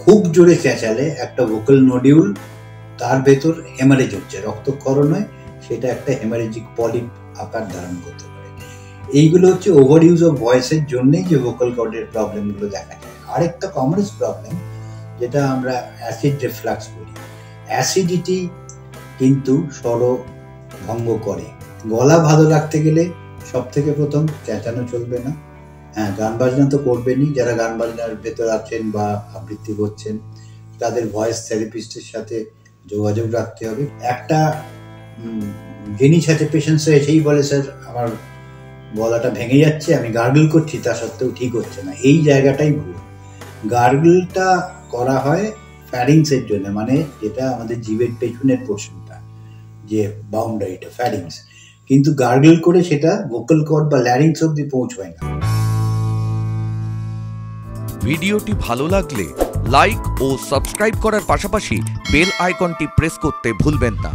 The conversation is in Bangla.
খুব জোরে চেঁচালে একটা ভোকাল নডিউল তার ভেতর হেমারেজ হচ্ছে, রক্তক্ষরণ হয়, সেটা একটা হেমারেজিক পলিপ আকার ধারণ করতে পারে। এইগুলো হচ্ছে ওভার ইউজ অফ ভয়েসের জন্যই যে ভোকাল কর্ডের প্রবলেমগুলো দেখা যায়। আরেকটা কমনেস্ট প্রবলেম যেটা আমরা অ্যাসিড রিফ্লাক্স বলি, অ্যাসিডিটি কিন্তু স্বর ভঙ্গ করে। গলা ভালো রাখতে গেলে সব থেকে প্রথম চেঁচানো চলবে না। হ্যাঁ, গান বাজনা তো করবেনই, যারা গান বাজনার ভেতর আছেন বা আবৃত্তি করছেন তাদের ভয়েস থেরাপিস্টের সাথে যোগাযোগ রাখতে হবে। একটা যিনি সাথে পেশেন্টসরা এসেই বলে, স্যার আমার গলাটা ভেঙে যাচ্ছে, আমি গার্গল করছি, তা সত্ত্বেও ঠিক হচ্ছে না, এই জায়গাটাই ভুল। গার্গলটা করা হয় ফ্যারিংসের জন্য, মানে যেটা আমাদের জিভের পেছনের পোর্শনটা, যে বাউন্ডারিটা ফ্যারিংস, কিন্তু গার্গল করে সেটা ভোকাল কর্ড বা ল্যারিংস অব্দি পৌঁছয় না। ভিডিওটি ভালো লাগলে লাইক ও সাবস্ক্রাইব করার পাশাপাশি বেল আইকনটি প্রেস করতে ভুলবেন না।